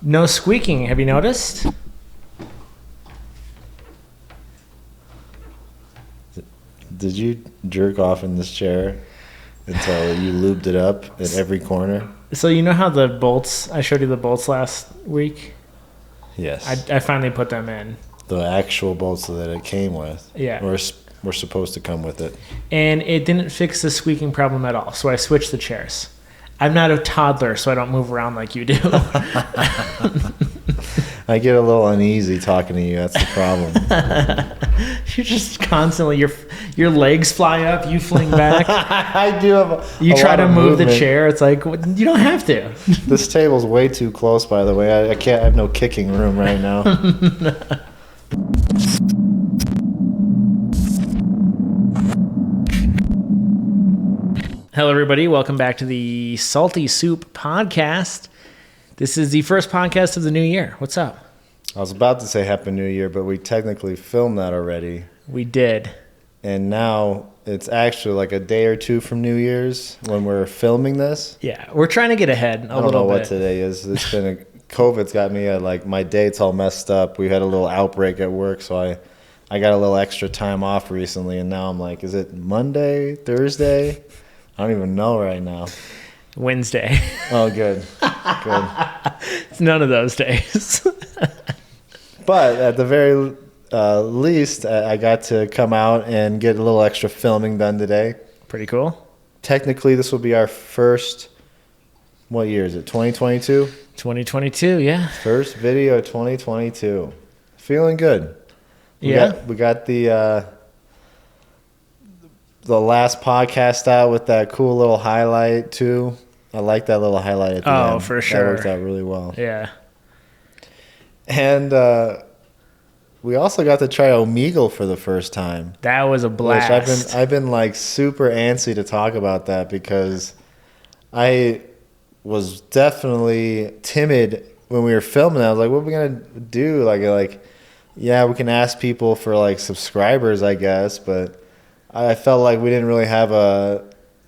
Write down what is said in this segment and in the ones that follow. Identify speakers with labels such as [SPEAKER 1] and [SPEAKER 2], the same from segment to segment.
[SPEAKER 1] No squeaking. Have you noticed?
[SPEAKER 2] Did you jerk off in this chair until you lubed it up at every corner?
[SPEAKER 1] So you know how the bolts, I showed you the bolts last week?
[SPEAKER 2] Yes.
[SPEAKER 1] I finally put them in.
[SPEAKER 2] The actual bolts that it came with.
[SPEAKER 1] Yeah.
[SPEAKER 2] Were supposed to come with it.
[SPEAKER 1] And it didn't fix the squeaking problem at all. So I switched the chairs. I'm not a toddler, so I don't move around like you do.
[SPEAKER 2] I get a little uneasy talking to you. That's the problem.
[SPEAKER 1] You're just constantly, your legs fly up, you fling back.
[SPEAKER 2] I do have
[SPEAKER 1] You try to move
[SPEAKER 2] movement.
[SPEAKER 1] the chair. It's like, you don't have to.
[SPEAKER 2] This table's way too close, by the way. I can't. I have no kicking room right now.
[SPEAKER 1] Hello, everybody. Welcome back to the Salty Soup podcast. This is the first podcast of the new year. What's up?
[SPEAKER 2] I was about to say Happy New Year, but we technically filmed that already.
[SPEAKER 1] We did.
[SPEAKER 2] And now it's actually like a day or two from New Year's when we're filming this.
[SPEAKER 1] Yeah, we're trying to get ahead a little bit.
[SPEAKER 2] I don't know what today is. It's been COVID's got me like my date's all messed up. We had a little outbreak at work, so I got a little extra time off recently, and now I'm like, is it Monday, Thursday? I don't even know right now.
[SPEAKER 1] Wednesday.
[SPEAKER 2] Oh, good. Good.
[SPEAKER 1] It's none of those days.
[SPEAKER 2] But at the very least, I got to come out and get a little extra filming done today.
[SPEAKER 1] Pretty cool.
[SPEAKER 2] Technically, this will be our first, what year is it, 2022?
[SPEAKER 1] 2022, yeah.
[SPEAKER 2] First video of 2022. Feeling good. We got the last podcast out with that cool little highlight, too. I like that little highlight at the end.
[SPEAKER 1] Oh, for sure.
[SPEAKER 2] That worked out really well.
[SPEAKER 1] Yeah.
[SPEAKER 2] And we also got to try Omegle for the first time.
[SPEAKER 1] That was a blast.
[SPEAKER 2] Which I've been like super antsy to talk about that because I was definitely timid when we were filming. I was like, what are we gonna do? Like, yeah, we can ask people for like subscribers, I guess, but I felt like we didn't really have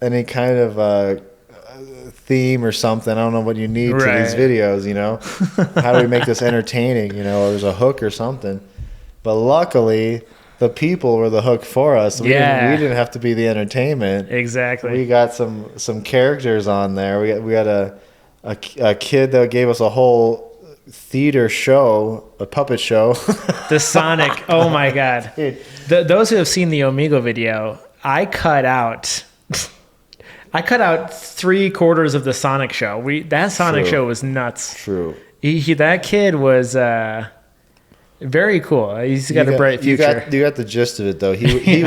[SPEAKER 2] any kind of theme or something. I don't know what you need to these videos, you know? How do we make this entertaining, you know? There's a hook or something. But luckily, the people were the hook for us. We didn't have to be the entertainment.
[SPEAKER 1] Exactly.
[SPEAKER 2] We got some characters on there. We got a kid that gave us a whole theater show, a puppet show.
[SPEAKER 1] The Sonic. Oh my God. Those who have seen the Amigo video, I cut out 3/4 of the Sonic show. That Sonic show was nuts.
[SPEAKER 2] True.
[SPEAKER 1] That kid was very cool. He's got a bright future.
[SPEAKER 2] You got the gist of it though. He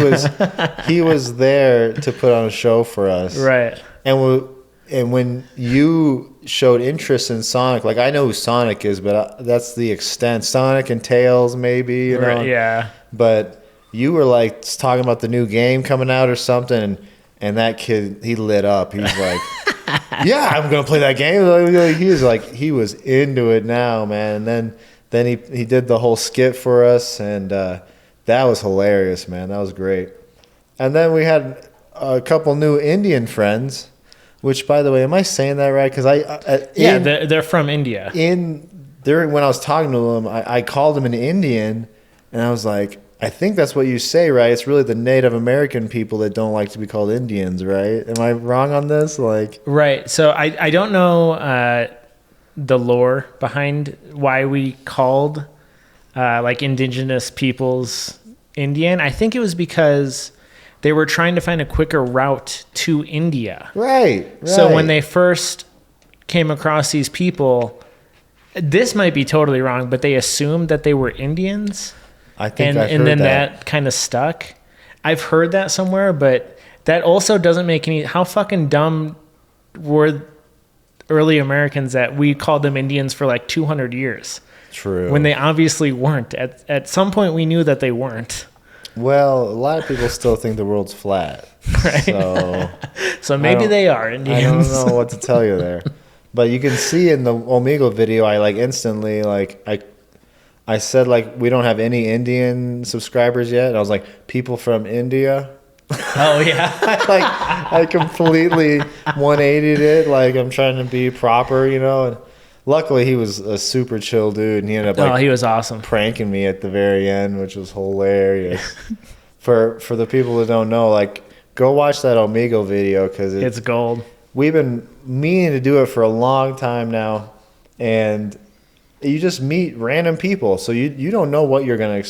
[SPEAKER 2] was there to put on a show for us.
[SPEAKER 1] Right.
[SPEAKER 2] And when you showed interest in Sonic, like I know who Sonic is, but that's the extent. Sonic and Tails, maybe, you know.
[SPEAKER 1] Right, yeah.
[SPEAKER 2] But you were like talking about the new game coming out or something, and that kid, he lit up. He's like, "Yeah, I'm gonna play that game." He was into it now, man. And then he did the whole skit for us, and that was hilarious, man. That was great. And then we had a couple new Indian friends. Which, by the way, am I saying that right? Because
[SPEAKER 1] they're from India.
[SPEAKER 2] When I was talking to them, I called them an Indian, and I was like, I think that's what you say, right? It's really the Native American people that don't like to be called Indians, right? Am I wrong on this?
[SPEAKER 1] Right. So I don't know the lore behind why we called Indigenous peoples Indian. I think it was because they were trying to find a quicker route to India.
[SPEAKER 2] Right.
[SPEAKER 1] So when they first came across these people, this might be totally wrong, but they assumed that they were Indians.
[SPEAKER 2] I think I've heard
[SPEAKER 1] and then
[SPEAKER 2] that.
[SPEAKER 1] that kind of stuck. I've heard that somewhere, but that also doesn't make any... How fucking dumb were early Americans that we called them Indians for like 200 years?
[SPEAKER 2] True.
[SPEAKER 1] When they obviously weren't. At some point, we knew that they weren't.
[SPEAKER 2] Well, a lot of people still think the world's flat.
[SPEAKER 1] Right. So maybe they are Indians.
[SPEAKER 2] I don't know what to tell you there. But you can see in the Omegle video, I instantly, I said, we don't have any Indian subscribers yet. And I was like, people from India?
[SPEAKER 1] Oh, yeah.
[SPEAKER 2] I completely 180'd it. I'm trying to be proper, you know. And luckily he was a super chill dude, and he ended up like
[SPEAKER 1] he was awesome.
[SPEAKER 2] pranking me at the very end, which was hilarious. For the people that don't know, like, go watch that Omegle video because
[SPEAKER 1] It's gold.
[SPEAKER 2] we've been meaning to do it for a long time now, and you just meet random people, so you don't know what you're gonna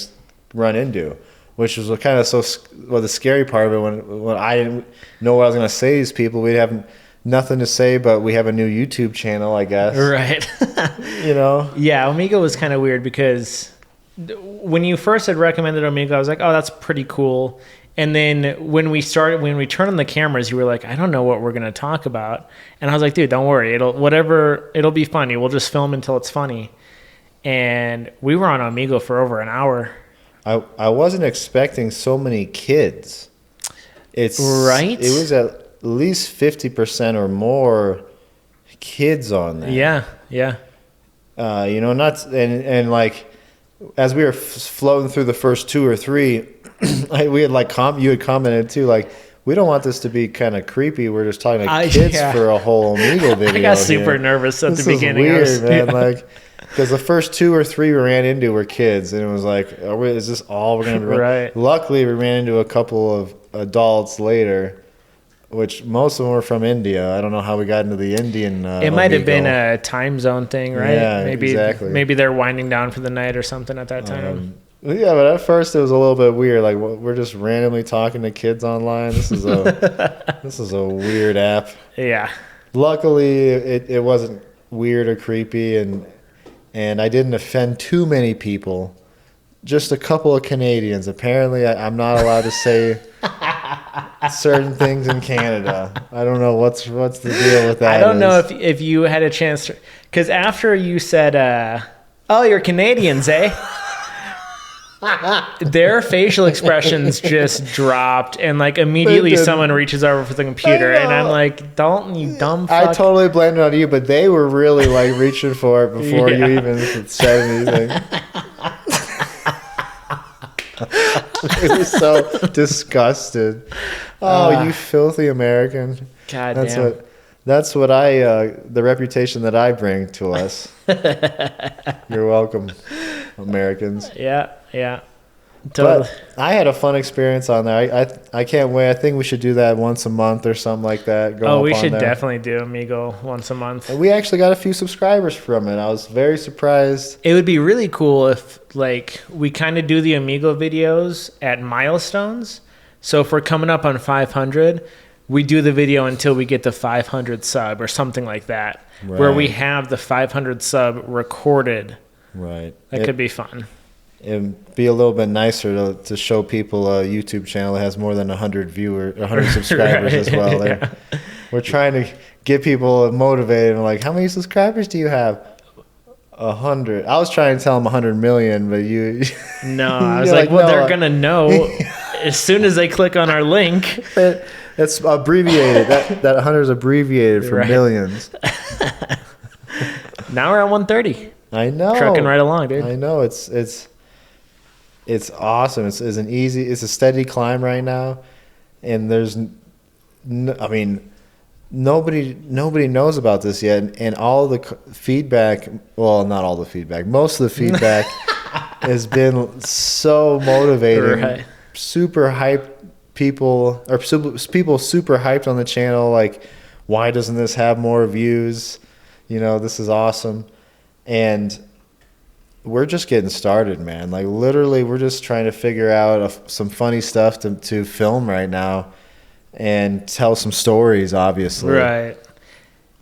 [SPEAKER 2] run into, which was kind of the scary part of it. When I didn't know what I was gonna say to these people, we'd have nothing to say, but we have a new YouTube channel, I guess.
[SPEAKER 1] Right.
[SPEAKER 2] You know?
[SPEAKER 1] Yeah, Amigo was kind of weird because when you first had recommended Amigo, I was like, oh, that's pretty cool. And then when we turned on the cameras, you were like, I don't know what we're going to talk about. And I was like, dude, don't worry. It'll be funny. We'll just film until it's funny. And we were on Amigo for over an hour.
[SPEAKER 2] I wasn't expecting so many kids.
[SPEAKER 1] Right?
[SPEAKER 2] It was at least 50% or more kids on there.
[SPEAKER 1] Yeah, yeah.
[SPEAKER 2] You know, and like as we were floating through the first 2 or 3, we had like you had commented too, like, we don't want this to be kind of creepy. We're just talking to kids for a whole Omegle video.
[SPEAKER 1] I got super nervous at the beginning.
[SPEAKER 2] This is weird, man. Like, because the first 2 or 3 we ran into were kids, and it was like, is this all we're gonna be?
[SPEAKER 1] Right.
[SPEAKER 2] Luckily, we ran into a couple of adults later, which most of them were from India. I don't know how we got into the Indian.
[SPEAKER 1] It might have been a time zone thing, right?
[SPEAKER 2] Yeah, exactly.
[SPEAKER 1] Maybe they're winding down for the night or something at that time.
[SPEAKER 2] Yeah, but at first it was a little bit weird. Like, we're just randomly talking to kids online. This is a weird app.
[SPEAKER 1] Yeah.
[SPEAKER 2] Luckily, it wasn't weird or creepy, and I didn't offend too many people. Just a couple of Canadians. Apparently, I'm not allowed to say certain things in Canada. I don't know what's the deal with that.
[SPEAKER 1] I don't know if you had a chance to, because after you said, "Oh, you're Canadians, eh?" Their facial expressions just dropped, and like immediately someone reaches over for the computer, and I'm like, Dalton, you dumb fuck.
[SPEAKER 2] I totally blamed it on you, but they were really like reaching for it before you even said anything. They were so disgusted. Oh, you filthy American.
[SPEAKER 1] God
[SPEAKER 2] damn. That's what the reputation that I bring to us. You're welcome, Americans.
[SPEAKER 1] Yeah, yeah. Totally.
[SPEAKER 2] But I had a fun experience on there. I can't wait. I think we should do that once a month or something like that.
[SPEAKER 1] We should definitely do Amigo once a month.
[SPEAKER 2] And we actually got a few subscribers from it. I was very surprised.
[SPEAKER 1] It would be really cool if like we kind of do the Amigo videos at Milestones. So if we're coming up on 500, we do the video until we get the 500 sub or something like that, right, where we have the 500 sub recorded.
[SPEAKER 2] Right.
[SPEAKER 1] That could be fun.
[SPEAKER 2] It'd be a little bit nicer to show people a YouTube channel that has more than 100 subscribers as well. Yeah. We're trying to get people motivated and like, how many subscribers do you have? 100. I was trying to tell them 100 million, but you.
[SPEAKER 1] No, I was like, well, they're going to know as soon as they click on our link.
[SPEAKER 2] That's abbreviated. That 100 is abbreviated for millions.
[SPEAKER 1] Now we're at 130.
[SPEAKER 2] I know.
[SPEAKER 1] Trucking right along, dude.
[SPEAKER 2] I know. It's awesome. It's a steady climb right now, and there's, nobody knows about this yet, and all the feedback. Well, not all the feedback. Most of the feedback has been so motivating. Right. Super hyped people, or people super hyped on the channel. Like, why doesn't this have more views? This is awesome. And we're just getting started, man. Like, literally, we're just trying to figure out some funny stuff to film right now and tell some stories, obviously.
[SPEAKER 1] Right.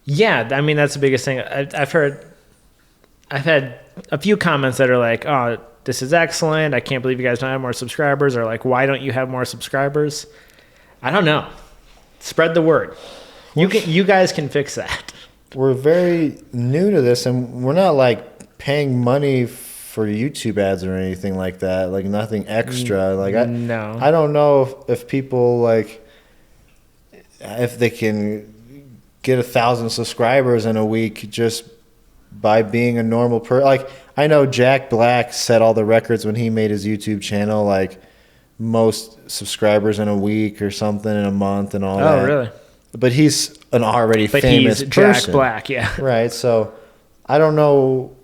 [SPEAKER 1] Yeah, that's the biggest thing. I've had a few comments that are like, oh, this is excellent. I can't believe you guys don't have more subscribers. Or like, why don't you have more subscribers? I don't know. Spread the word. You guys can fix that.
[SPEAKER 2] We're very new to this, and we're not like paying money for YouTube ads or anything like that. Like, nothing extra. Like,
[SPEAKER 1] no.
[SPEAKER 2] I don't know if people like, if they can get 1,000 subscribers in a week just by being a normal person. Like, I know Jack Black set all the records when he made his YouTube channel, like most subscribers in a week or something, in a month and all that.
[SPEAKER 1] Oh, really?
[SPEAKER 2] But he's an already famous person.
[SPEAKER 1] Jack Black, yeah.
[SPEAKER 2] Right, so I don't know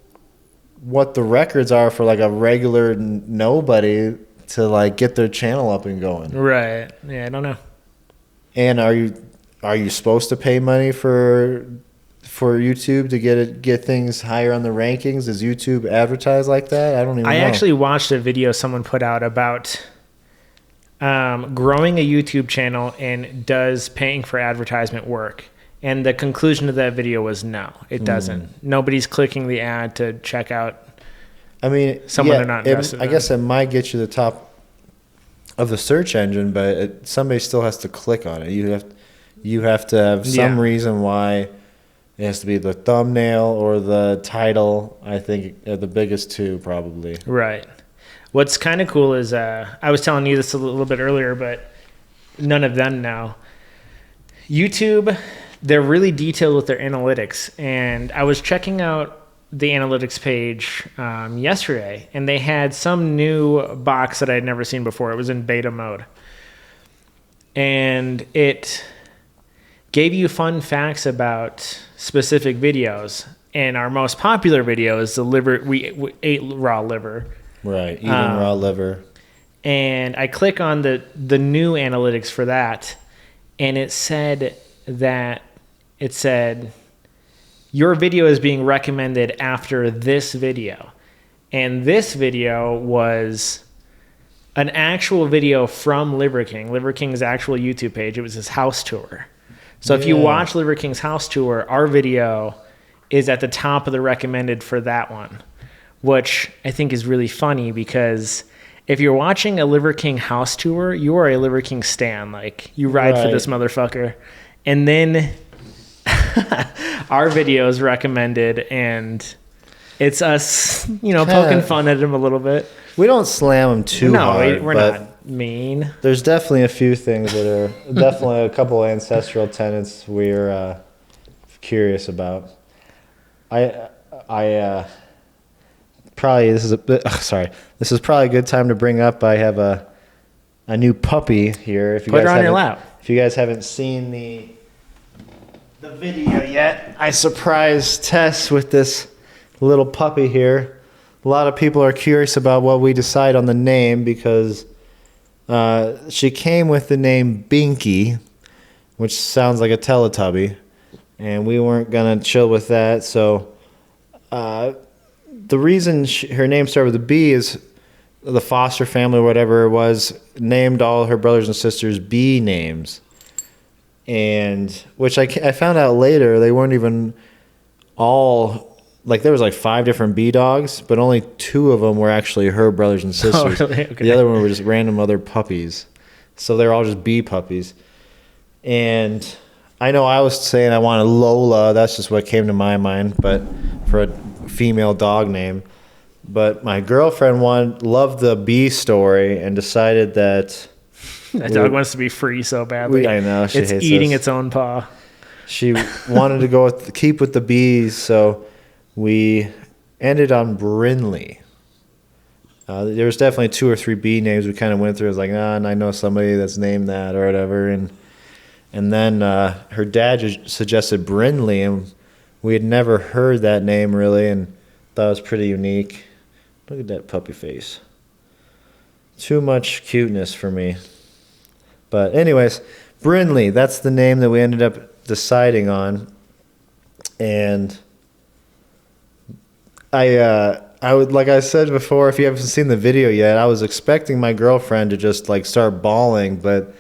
[SPEAKER 2] what the records are for like a regular nobody to like get their channel up and going.
[SPEAKER 1] Right. Yeah, I don't know.
[SPEAKER 2] And are you supposed to pay money for YouTube to get things higher on the rankings? Does YouTube advertise like that? I don't even know.
[SPEAKER 1] I actually watched a video someone put out about growing a YouTube channel and does paying for advertisement work. And the conclusion of that video was no, it doesn't. Nobody's clicking the ad to check out. I mean, someone they're not interested in.
[SPEAKER 2] I guess it might get you the top of the search engine, but somebody still has to click on it. You have to have some reason why it has to be the thumbnail or the title. I think are the biggest two probably.
[SPEAKER 1] Right. What's kind of cool is I was telling you this a little bit earlier, but none of them know. YouTube, they're really detailed with their analytics, and I was checking out the analytics page yesterday, and they had some new box that I had never seen before. It was in beta mode, and it gave you fun facts about specific videos. And our most popular video is the liver. We ate raw liver.
[SPEAKER 2] Right, eating raw liver.
[SPEAKER 1] And I click on the new analytics for that, and it said your video is being recommended after this video. And this video was an actual video from Liver King. Liver King's actual YouTube page. It was his house tour. So if you watch Liver King's house tour, our video is at the top of the recommended for that one, which I think is really funny because if you're watching a Liver King house tour, you are a Liver King stan. Like, you ride for this motherfucker. And then our video is recommended, and it's us, poking fun at him a little bit.
[SPEAKER 2] We don't slam him too hard.
[SPEAKER 1] No, we're not mean.
[SPEAKER 2] There's definitely a few things that are definitely a couple of ancestral tenets we're curious about. I probably this is probably a good time to bring up. I have a new puppy here.
[SPEAKER 1] Put her on your lap.
[SPEAKER 2] If you guys haven't seen the video yet, I surprised Tess with this little puppy here. A lot of people are curious about what we decide on the name because she came with the name Binky, which sounds like a Teletubby, and we weren't gonna chill with that. So the reason her name started with a B is the foster family or whatever it was named all her brothers and sisters B names, and which I found out later they weren't even all. Like, there was like 5 different bee dogs, but only 2 of them were actually her brothers and sisters.
[SPEAKER 1] Oh, really? Okay.
[SPEAKER 2] The other one were just random other puppies. So they're all just bee puppies. And I know I was saying I wanted Lola. That's just what came to my mind, but for a female dog name. But my girlfriend loved the bee story and decided that
[SPEAKER 1] that dog wants to be free so badly.
[SPEAKER 2] I know. She
[SPEAKER 1] it's
[SPEAKER 2] hates
[SPEAKER 1] eating
[SPEAKER 2] us.
[SPEAKER 1] its own paw.
[SPEAKER 2] She wanted to go keep with the bees, so we ended on Brinley. There was definitely 2 or 3 bee names we kind of went through. I was like, and I know somebody that's named that or whatever. And then her dad just suggested Brinley, and we had never heard that name really, and thought it was pretty unique. Look at that puppy face. Too much cuteness for me. But anyways, Brinley, that's the name that we ended up deciding on. And I would, like I said before, if you haven't seen the video yet, I was expecting my girlfriend to just like start bawling, but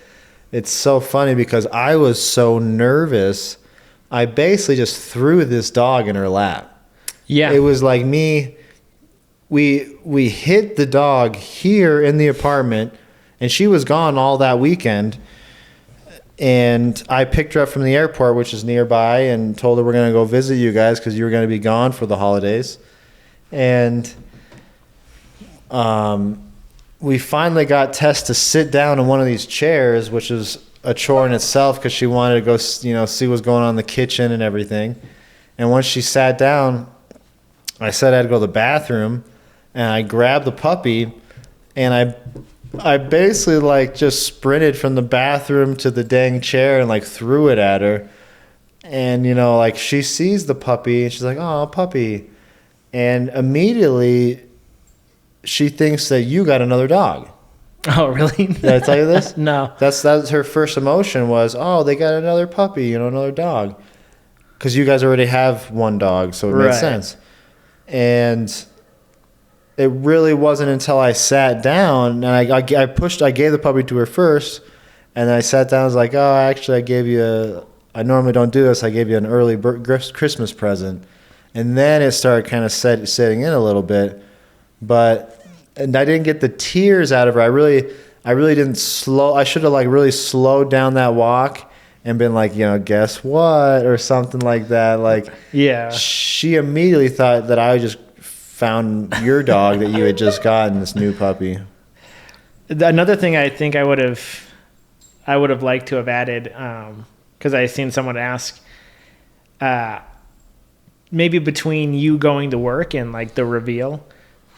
[SPEAKER 2] it's so funny because I was so nervous. I basically just threw this dog in her lap. Yeah. It was like me. We hit the dog here in the apartment, and she was gone all that weekend. And I picked her up from the airport, which is nearby, and told her we're going to go visit you guys because you were going to be gone for the holidays. And we finally got Tess to sit down in one of these chairs, which was a chore in itself because she wanted to go, see what's going on in the kitchen and everything. And once she sat down, I said I had to go to the bathroom, and I grabbed the puppy, and I basically like just sprinted from the bathroom to the dang chair and like threw it at her. And, you know, like she sees the puppy and she's like, oh, puppy. And immediately she thinks that you got another dog.
[SPEAKER 1] Oh, really?
[SPEAKER 2] Did I tell you this?
[SPEAKER 1] No.
[SPEAKER 2] That's her first emotion was, oh, they got another puppy, you know, another dog. Because you guys already have one dog, so it made sense. And it really wasn't until I sat down and I gave the puppy to her first. And then I sat down and was like, oh, actually, I normally don't do this. I gave you an early Christmas present. And then it started kind of setting in a little bit. And I didn't get the tears out of her. I really didn't I should have like really slowed down that walk and been like, you know, guess what? Or something like that. Like,
[SPEAKER 1] yeah.
[SPEAKER 2] She immediately thought that I just found your dog that you had just gotten, this new puppy.
[SPEAKER 1] Another thing I think I would have liked to have added, because I seen someone ask, maybe between you going to work and like the reveal,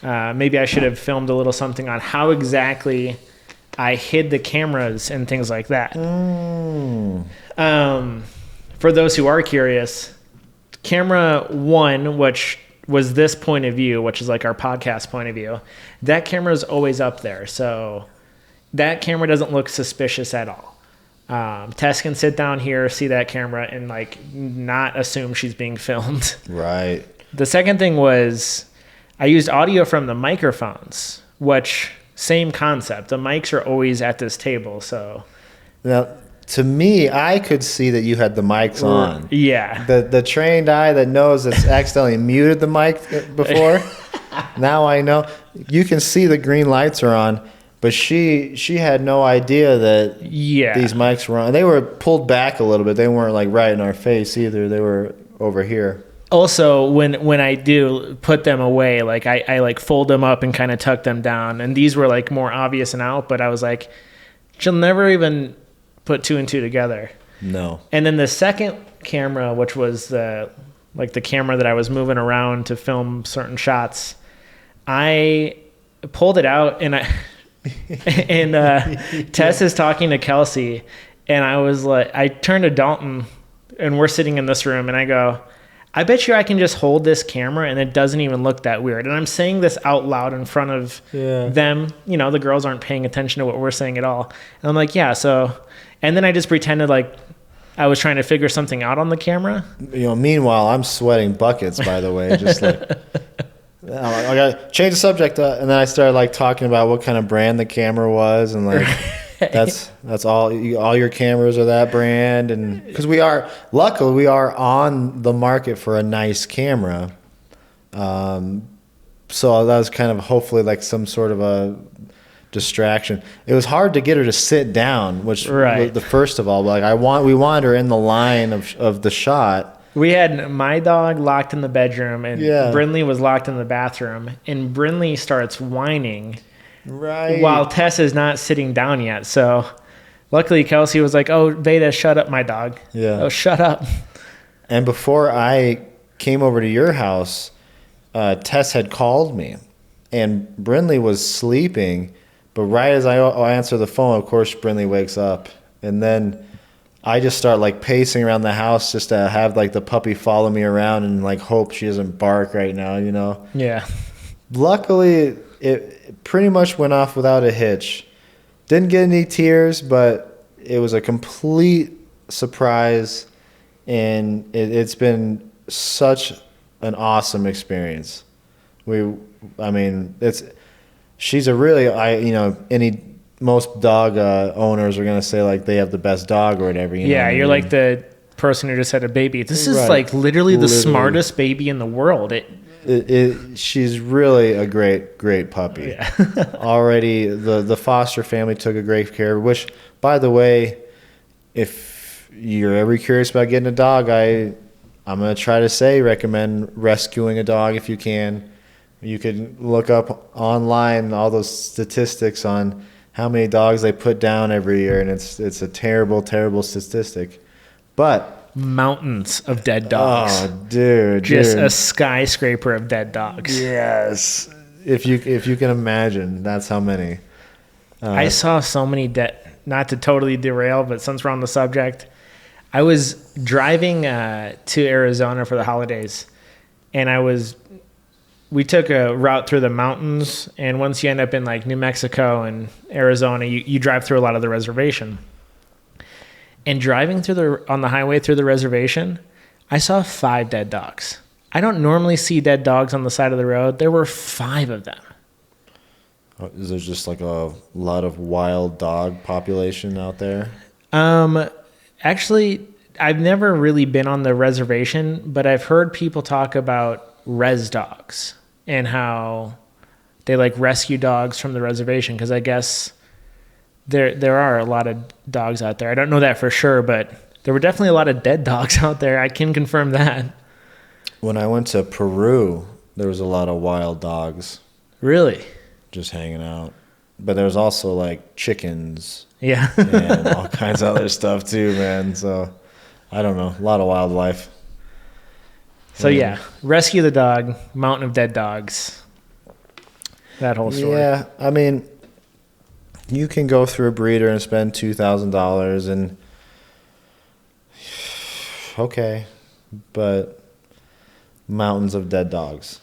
[SPEAKER 1] maybe I should have filmed a little something on how exactly I hid the cameras and things like that. For those who are curious, camera 1, which was this point of view, which is like our podcast point of view, that camera is always up there. So that camera doesn't look suspicious at all. Tess can sit down here, see that camera, and like not assume she's being filmed.
[SPEAKER 2] Right.
[SPEAKER 1] The second thing was I used audio from the microphones, which same concept. The mics are always at this table, so.
[SPEAKER 2] Now, to me, I could see that you had the mics on.
[SPEAKER 1] Yeah.
[SPEAKER 2] The trained eye that knows it's accidentally muted the mic before. Now I know. You can see the green lights are on, but she had no idea that these mics were on. They were pulled back a little bit. They weren't like right in our face either. They were over here.
[SPEAKER 1] Also, when I do put them away, like I like fold them up and kind of tuck them down. And these were like more obvious and out, but I was like, she'll never even put 2 and 2 together.
[SPEAKER 2] No.
[SPEAKER 1] And then the second camera, which was the camera that I was moving around to film certain shots, I pulled it out and Tess is talking to Kelsey, and I was like, I turned to Dalton, and we're sitting in this room, and I go, I bet you I can just hold this camera and it doesn't even look that weird. And I'm saying this out loud in front of them. You know, the girls aren't paying attention to what we're saying at all. And I'm like, yeah, so. And then I just pretended like I was trying to figure something out on the camera.
[SPEAKER 2] You know, meanwhile, I'm sweating buckets, by the way. Just like, I got to change the subject. And then I started like talking about what kind of brand the camera was. And like, that's all your cameras are that brand. And because luckily we are on the market for a nice camera. So that was kind of hopefully like some sort of a distraction. It was hard to get her to sit down, which was the first of all. Like we wanted her in the line of the shot.
[SPEAKER 1] We had my dog locked in the bedroom, and Brindley was locked in the bathroom. And Brindley starts whining.
[SPEAKER 2] Right.
[SPEAKER 1] While Tess is not sitting down yet. So luckily Kelsey was like, oh, Veda, shut up, my dog.
[SPEAKER 2] Yeah.
[SPEAKER 1] Oh, shut up.
[SPEAKER 2] And before I came over to your house, Tess had called me, and Brindley was sleeping. But right as I answer the phone, of course, Brindley wakes up. And then I just start like pacing around the house just to have like the puppy follow me around and like hope she doesn't bark right now, you know?
[SPEAKER 1] Yeah.
[SPEAKER 2] Luckily, it pretty much went off without a hitch. Didn't get any tears, but it was a complete surprise. And it's been such an awesome experience. She's a really, most dog owners are going to say like they have the best dog or whatever.
[SPEAKER 1] You're like the person who just had a baby. This is like literally the smartest baby in the world.
[SPEAKER 2] She's really a great puppy. Yeah. Already the foster family took a great care, which, by the way, if you're ever curious about getting a dog, I'm going to try to recommend rescuing a dog if you can. You can look up online all those statistics on how many dogs they put down every year, and it's a terrible, terrible statistic. But
[SPEAKER 1] mountains of dead dogs.
[SPEAKER 2] Oh, dude.
[SPEAKER 1] A skyscraper of dead dogs.
[SPEAKER 2] Yes. If you can imagine, that's how many.
[SPEAKER 1] I saw so many dead, not to totally derail, but since we're on the subject, I was driving to Arizona for the holidays, and we took a route through the mountains, and once you end up in like New Mexico and Arizona, you drive through a lot of the reservation. And driving on the highway through the reservation, I saw 5 dead dogs. I don't normally see dead dogs on the side of the road. There were 5 of them.
[SPEAKER 2] Is there just like a lot of wild dog population out there?
[SPEAKER 1] Actually, I've never really been on the reservation, but I've heard people talk about res dogs and how they like rescue dogs from the reservation, because I guess there are a lot of dogs out there. I don't know that for sure, but there were definitely a lot of dead dogs out there. I can confirm that.
[SPEAKER 2] When I went to Peru, there was a lot of wild dogs.
[SPEAKER 1] Really?
[SPEAKER 2] Just hanging out. But there was also like chickens.
[SPEAKER 1] Yeah.
[SPEAKER 2] And all kinds of other stuff too, man. So I don't know. A lot of wildlife.
[SPEAKER 1] So yeah, rescue the dog, mountain of dead dogs. That whole story.
[SPEAKER 2] Yeah, I mean, you can go through a breeder and spend $2,000 and okay, but mountains of dead dogs.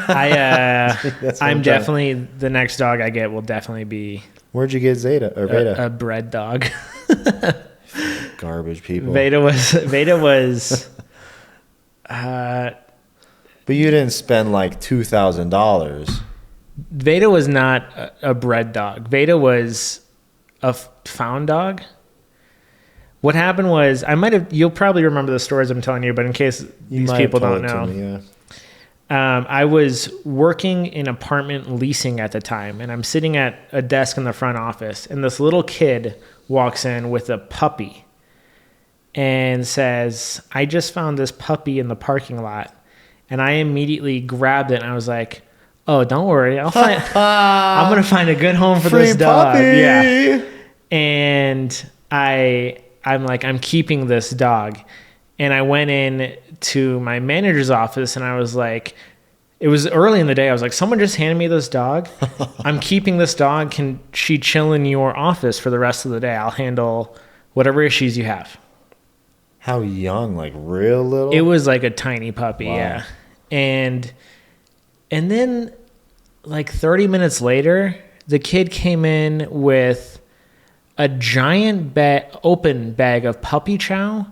[SPEAKER 1] I'm definitely, the next dog I get will definitely be.
[SPEAKER 2] Where'd you get Zeta or Veda?
[SPEAKER 1] A bred dog.
[SPEAKER 2] Garbage people.
[SPEAKER 1] Veda was.
[SPEAKER 2] But you didn't spend like $2,000.
[SPEAKER 1] Veda was not a bred dog. Veda was a found dog. What happened was, you'll probably remember the stories I'm telling you, but in case these people don't know. Me, yeah. I was working in apartment leasing at the time, and I'm sitting at a desk in the front office, and this little kid walks in with a puppy and says, "I just found this puppy in the parking lot." And I immediately grabbed it, and I was like, "Oh, don't worry. I'm going to find a good home for this dog."
[SPEAKER 2] Puppy.
[SPEAKER 1] Yeah. And I'm like, "I'm keeping this dog." And I went in to my manager's office, and I was like, it was early in the day. I was like, "Someone just handed me this dog. I'm keeping this dog. Can she chill in your office for the rest of the day? I'll handle whatever issues you have."
[SPEAKER 2] How young? Like real little?
[SPEAKER 1] It was like a tiny puppy,
[SPEAKER 2] wow.
[SPEAKER 1] Yeah. And then like 30 minutes later, the kid came in with a giant open bag of puppy chow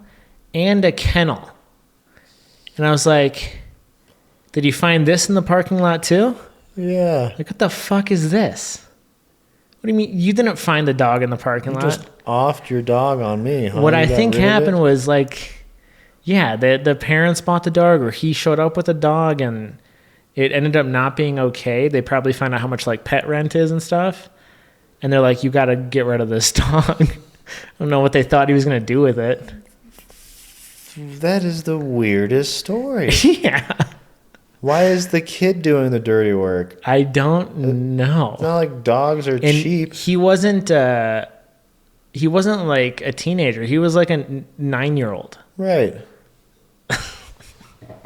[SPEAKER 1] and a kennel. And I was like, "Did you find this in the parking lot too?"
[SPEAKER 2] Yeah.
[SPEAKER 1] Like, what the fuck is this? What do you mean? You didn't find the dog in the parking lot?
[SPEAKER 2] Just offed your dog on me, huh?
[SPEAKER 1] What I think happened was like, yeah, the parents bought the dog, or he showed up with the dog, and it ended up not being okay. They probably found out how much like pet rent is and stuff. And they're like, "You got to get rid of this dog." I don't know what they thought he was going to do with it.
[SPEAKER 2] That is the weirdest story.
[SPEAKER 1] Yeah.
[SPEAKER 2] Why is the kid doing the dirty work?
[SPEAKER 1] I don't know.
[SPEAKER 2] It's not like dogs are cheap.
[SPEAKER 1] He wasn't like a teenager. He was like a 9-year-old.
[SPEAKER 2] Right.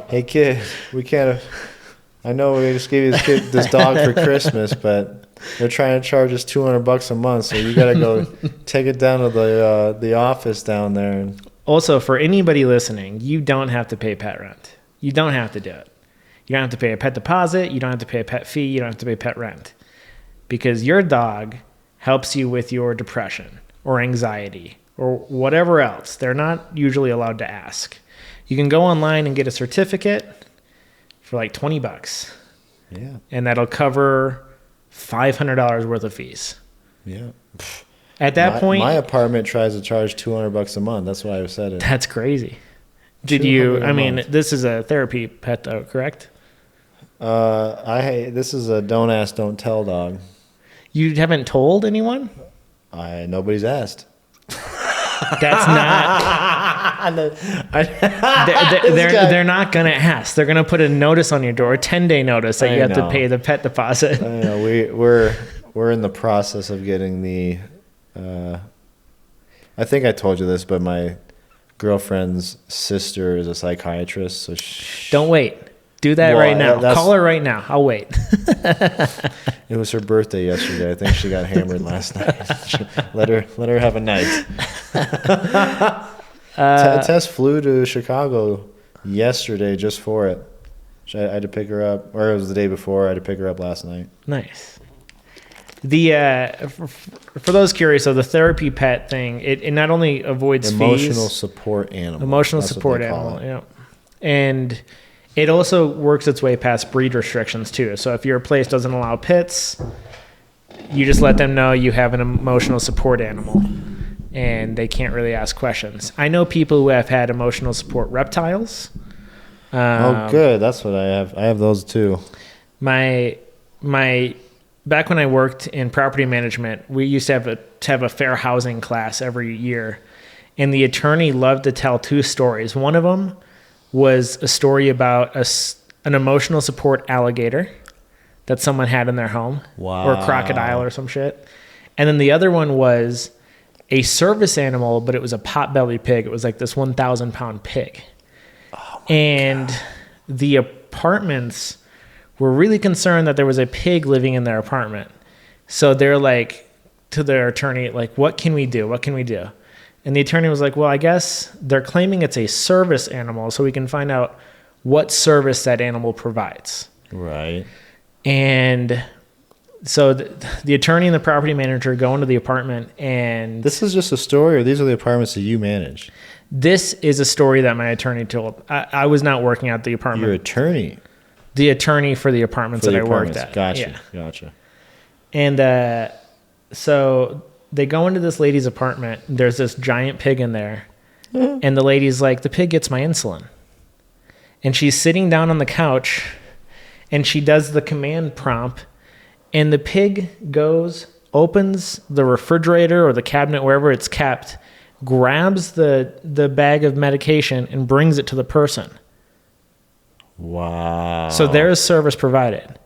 [SPEAKER 2] Hey kid, we can't. I know we just gave you this dog for Christmas, but they're trying to charge us $200 a month, so you got to go take it down to the office down there.
[SPEAKER 1] Also, for anybody listening, you don't have to pay pet rent. You don't have to do it. You don't have to pay a pet deposit. You don't have to pay a pet fee. You don't have to pay pet rent, because your dog helps you with your depression or anxiety or whatever else. They're not usually allowed to ask. You can go online and get a certificate for like $20.
[SPEAKER 2] Yeah.
[SPEAKER 1] And that'll cover $500 worth of fees.
[SPEAKER 2] Yeah.
[SPEAKER 1] At that point,
[SPEAKER 2] my apartment tries to charge $200 a month. That's why I said it.
[SPEAKER 1] That's crazy. Did you? I mean, this is a therapy pet, though, correct?
[SPEAKER 2] This is a don't ask, don't tell dog.
[SPEAKER 1] You haven't told anyone?
[SPEAKER 2] Nobody's asked.
[SPEAKER 1] That's not. They're not gonna ask. They're gonna put a notice on your door, a 10-day notice that you have to pay the pet deposit.
[SPEAKER 2] I know. We're in the process of getting the. I think I told you this, but my girlfriend's sister is a psychiatrist, so
[SPEAKER 1] don't wait. Do that right now. Call her right now. I'll wait.
[SPEAKER 2] It was her birthday yesterday. I think she got hammered last night. Let her have a night. Tess flew to Chicago yesterday just for it. I had to pick her up, or it was the day before. I had to pick her up last night.
[SPEAKER 1] Nice. For those curious, so the therapy pet thing, it not only avoids
[SPEAKER 2] emotional
[SPEAKER 1] fees,
[SPEAKER 2] support animal.
[SPEAKER 1] Emotional
[SPEAKER 2] That's
[SPEAKER 1] support animal, yeah. And it also works its way past breed restrictions too. So if your place doesn't allow pits, you just let them know you have an emotional support animal, and they can't really ask questions. I know people who have had emotional support reptiles.
[SPEAKER 2] Oh, good. That's what I have. I have those too.
[SPEAKER 1] My back when I worked in property management, we used to have a fair housing class every year, and the attorney loved to tell two stories. One of them was a story about an emotional support alligator that someone had in their home, or a crocodile or some shit. And then the other one was a service animal, but it was a potbelly pig. It was like this 1,000-pound pig. Oh and God. The apartments were really concerned that there was a pig living in their apartment. So they're like, to their attorney, like, what can we do? What can we do? And the attorney was like, well, I guess they're claiming it's a service animal, so we can find out what service that animal provides.
[SPEAKER 2] Right.
[SPEAKER 1] And so the attorney and the property manager go into the apartment, and...
[SPEAKER 2] This is just a story, or these are the apartments that you manage?
[SPEAKER 1] This is a story that my attorney told. I was not working at the apartment.
[SPEAKER 2] Your attorney?
[SPEAKER 1] The attorney for the apartments that I worked at.
[SPEAKER 2] Gotcha, gotcha.
[SPEAKER 1] And so they go into this lady's apartment. There's this giant pig in there. And the lady's like, the pig gets my insulin. And she's sitting down on the couch, and she does the command prompt, and the pig goes, opens the refrigerator or the cabinet, wherever it's kept, grabs the bag of medication and brings it to the person.
[SPEAKER 2] Wow.
[SPEAKER 1] So there's service provided.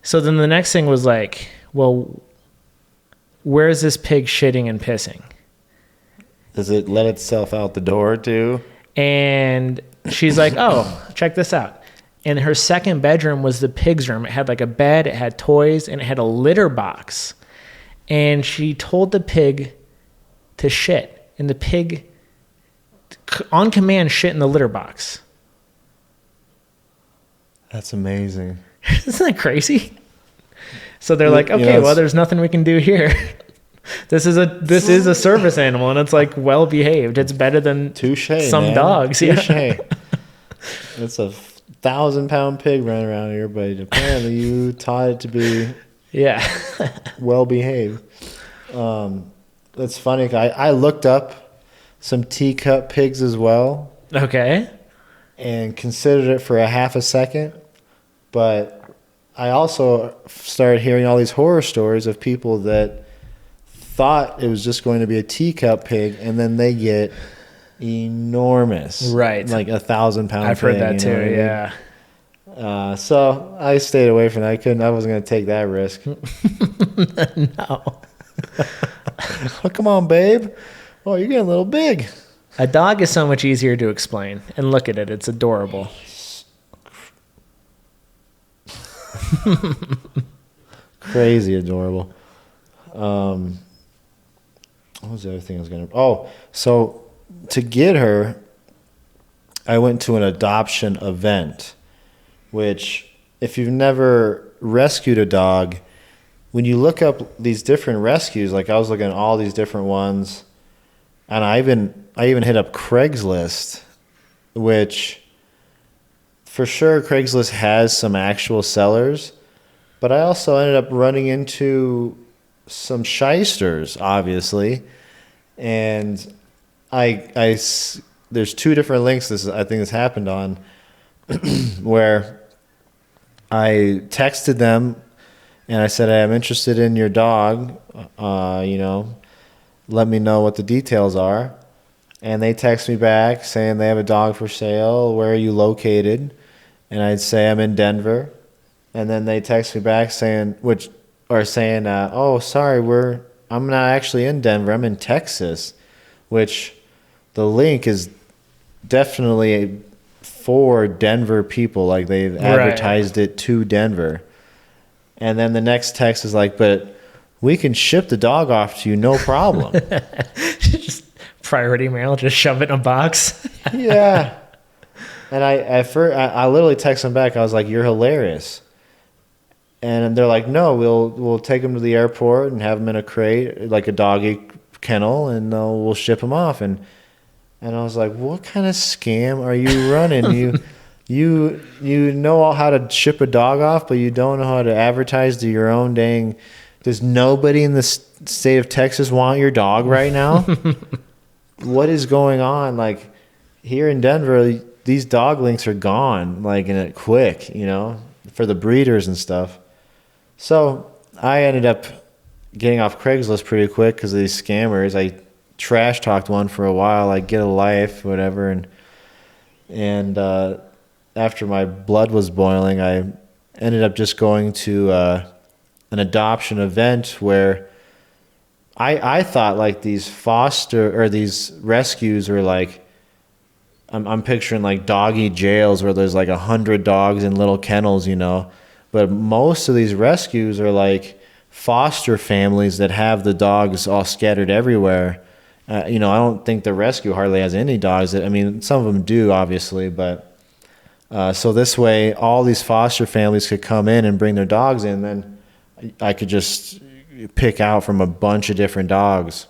[SPEAKER 1] So then the next thing was like, well, where's this pig shitting and pissing?
[SPEAKER 2] Does it let itself out the door too?
[SPEAKER 1] And she's like, oh, check this out. And her second bedroom was the pig's room. It had like a bed, it had toys, and it had a litter box. And she told the pig to shit. And the pig, on command, shit in the litter box.
[SPEAKER 2] That's amazing.
[SPEAKER 1] Isn't that crazy? So they're like, okay, well, there's nothing we can do here. This is a service animal, and it's like well behaved. It's better than some dogs.
[SPEAKER 2] Touche.
[SPEAKER 1] Yeah.
[SPEAKER 2] It's a 1,000-pound pig running around here, but apparently you taught it to be well behaved. That's funny. I looked up some teacup pigs as well.
[SPEAKER 1] Okay.
[SPEAKER 2] And considered it for a half a second, but I also started hearing all these horror stories of people that thought it was just going to be a teacup pig, and then they get enormous,
[SPEAKER 1] right?
[SPEAKER 2] Like 1,000-pound pig.
[SPEAKER 1] I've heard that too. Yeah.
[SPEAKER 2] So I stayed away from that. I wasn't going to take that risk.
[SPEAKER 1] No.
[SPEAKER 2] Oh, come on, babe. Oh, you're getting a little big.
[SPEAKER 1] A dog is so much easier to explain. And look at it. It's adorable.
[SPEAKER 2] Crazy adorable. What was the other thing I was going to... Oh, so to get her, I went to an adoption event, which if you've never rescued a dog, when you look up these different rescues, like I was looking at all these different ones, and I even hit up Craigslist, which for sure Craigslist has some actual sellers, but I also ended up running into some shysters, obviously, and there's two different links I think this happened on where I texted them and I said, hey, I'm interested in your dog, let me know what the details are. And they text me back saying they have a dog for sale. Where are you located? And I'd say I'm in Denver. And then they text me back saying, oh, sorry, I'm not actually in Denver. I'm in Texas, which the link is definitely for Denver people. Like they've advertised it to Denver. And then the next text is like, but we can ship the dog off to you, no problem.
[SPEAKER 1] Just Priority mail, just shove it in a box.
[SPEAKER 2] Yeah. And I literally text them back. I was like, "You're hilarious." And they're like, "No, we'll take them to the airport and have them in a crate, like a doggy kennel, and we'll ship them off." And I was like, "What kind of scam are you running? You know how to ship a dog off, but you don't know how to advertise to your own dang. Does nobody in the state of Texas want your dog right now? What is going on? Like here in Denver, these dog links are gone, like in it quick, for the breeders and stuff." So I ended up getting off Craigslist pretty quick because of these scammers. I trash talked one for a while, like get a life, whatever, and after my blood was boiling, I ended up just going to an adoption event where I thought like these foster or these rescues are like, I'm picturing like doggy jails where there's like 100 dogs in little kennels, but most of these rescues are like foster families that have the dogs all scattered everywhere. I don't think the rescue hardly has any dogs. Some of them do, obviously, but so this way, all these foster families could come in and bring their dogs in. Then I could just pick out from a bunch of different dogs.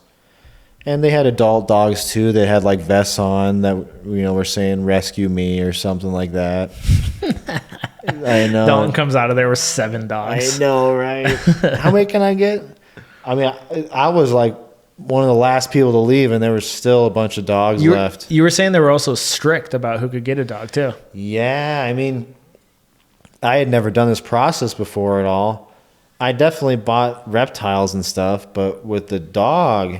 [SPEAKER 2] And they had adult dogs too. They had like vests on that, were saying "rescue me" or something like that. I know.
[SPEAKER 1] Dalton comes out of there with 7 dogs.
[SPEAKER 2] I know, right? How many can I get? I was like one of the last people to leave, and there was still a bunch of dogs left.
[SPEAKER 1] You were saying they were also strict about who could get a dog too.
[SPEAKER 2] Yeah, I had never done this process before at all. I definitely bought reptiles and stuff, but with the dog,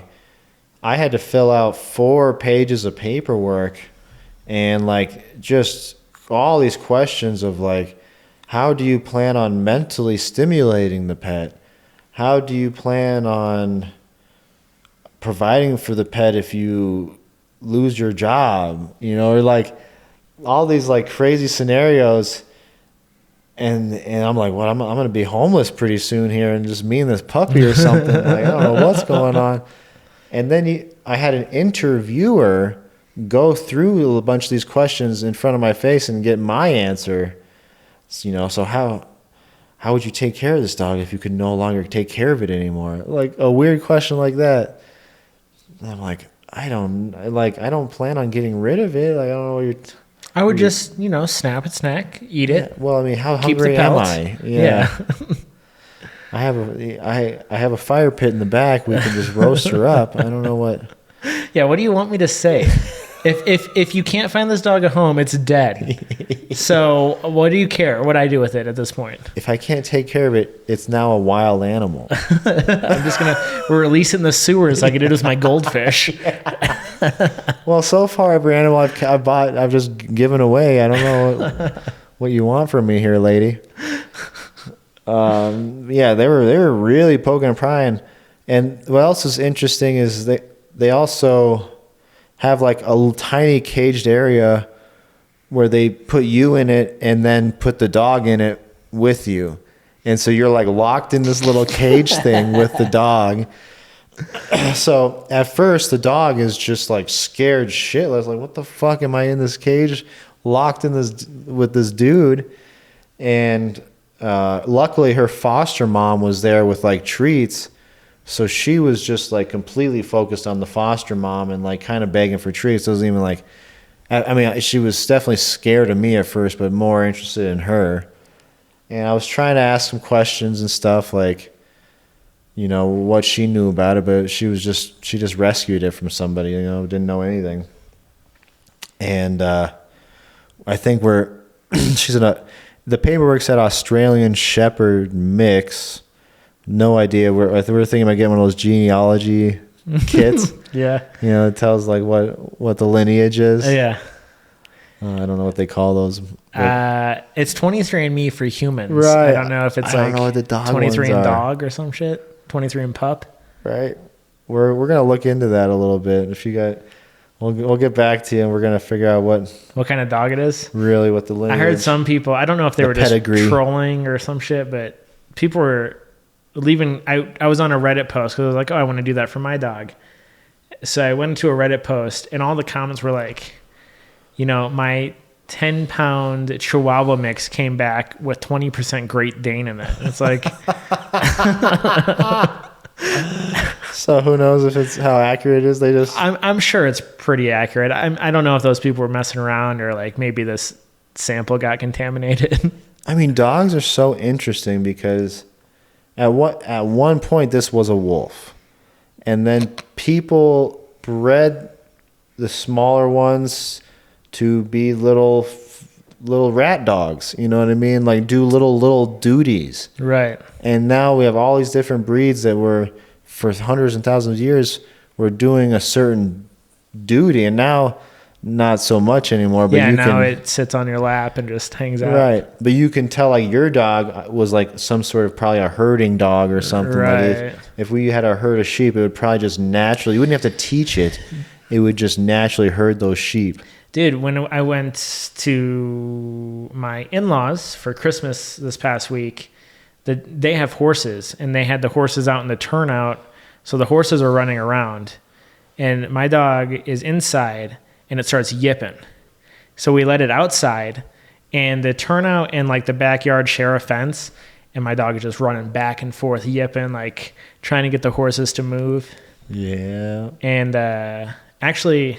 [SPEAKER 2] I had to fill out 4 pages of paperwork and like just all these questions of like, how do you plan on mentally stimulating the pet? How do you plan on providing for the pet if you lose your job? Or like all these like crazy scenarios. And I'm like, well, I'm going to be homeless pretty soon here and just me and this puppy or something. Like, I don't know what's going on. And then I had an interviewer go through a bunch of these questions in front of my face and get my answer. So how would you take care of this dog if you could no longer take care of it anymore? Like a weird question like that. And I'm like, I don't plan on getting rid of it. Like, I don't know what you're.
[SPEAKER 1] I would just, snap its neck, eat it.
[SPEAKER 2] Yeah, well, how hungry am I?
[SPEAKER 1] Yeah.
[SPEAKER 2] I have a fire pit in the back. We can just roast her up. I don't know what.
[SPEAKER 1] Yeah, what do you want me to say? If you can't find this dog a home, it's dead. So what do you care what I do with it at this point?
[SPEAKER 2] If I can't take care of it, it's now a wild animal.
[SPEAKER 1] I'm just we're releasing the sewers like it is my goldfish.
[SPEAKER 2] Well, so far every animal I've bought, I've just given away. I don't know what you want from me here, lady. Yeah, they were really poking and prying. And what else is interesting is they also have like a tiny caged area where they put you in it and then put the dog in it with you. And so you're like locked in this little cage thing with the dog. So at first the dog is just like scared shitless. Like, what the fuck am I in this cage locked in this with this dude? And luckily her foster mom was there with like treats. So she was just like completely focused on the foster mom and like kind of begging for treats. It wasn't even like, she was definitely scared of me at first, but more interested in her. And I was trying to ask some questions and stuff like, what she knew about it, but she just rescued it from somebody, didn't know anything. And I think she's the paperwork said Australian Shepherd mix. No idea. We're thinking about getting one of those genealogy kits.
[SPEAKER 1] Yeah.
[SPEAKER 2] It tells like what the lineage is.
[SPEAKER 1] Yeah.
[SPEAKER 2] I don't know what they call those.
[SPEAKER 1] It's 23andMe for humans.
[SPEAKER 2] Right.
[SPEAKER 1] I don't know if it's like 23 and dog or some shit. 23 and pup.
[SPEAKER 2] Right. We're gonna look into that a little bit. If you got, we'll get back to you and we're gonna figure out what
[SPEAKER 1] kind of dog it is.
[SPEAKER 2] Really, what the lineage.
[SPEAKER 1] I heard some people. I don't know if they were pedigree. Just trolling or some shit, but people were leaving. I was on a Reddit post because I was like, oh, I want to do that for my dog. so I went to a Reddit post, and all the comments were like, my 10-pound Chihuahua mix came back with 20% Great Dane in it. It's like,
[SPEAKER 2] so who knows if it's how accurate it is?
[SPEAKER 1] I'm sure it's pretty accurate. I don't know if those people were messing around or like maybe this sample got contaminated.
[SPEAKER 2] I mean, dogs are so interesting because at one point this was a wolf, and then people bred the smaller ones to be little rat dogs. You know what I mean? Like do little duties.
[SPEAKER 1] Right.
[SPEAKER 2] And now we have all these different breeds that were for hundreds and thousands of years were doing a certain duty, and now not so much anymore. But
[SPEAKER 1] now it sits on your lap and just hangs out.
[SPEAKER 2] Right. But you can tell like your dog was like some sort of probably a herding dog or something.
[SPEAKER 1] Right.
[SPEAKER 2] Like if we had a herd of sheep, it would probably just naturally, you wouldn't have to teach it. It would just naturally herd those sheep.
[SPEAKER 1] Dude, when I went to my in-laws for Christmas this past week, they have horses, and they had the horses out in the turnout. So the horses are running around, and my dog is inside, and it starts yipping. So we let it outside, and the turnout and like the backyard share a fence, and my dog is just running back and forth, yipping, like trying to get the horses to move.
[SPEAKER 2] Yeah.
[SPEAKER 1] And actually,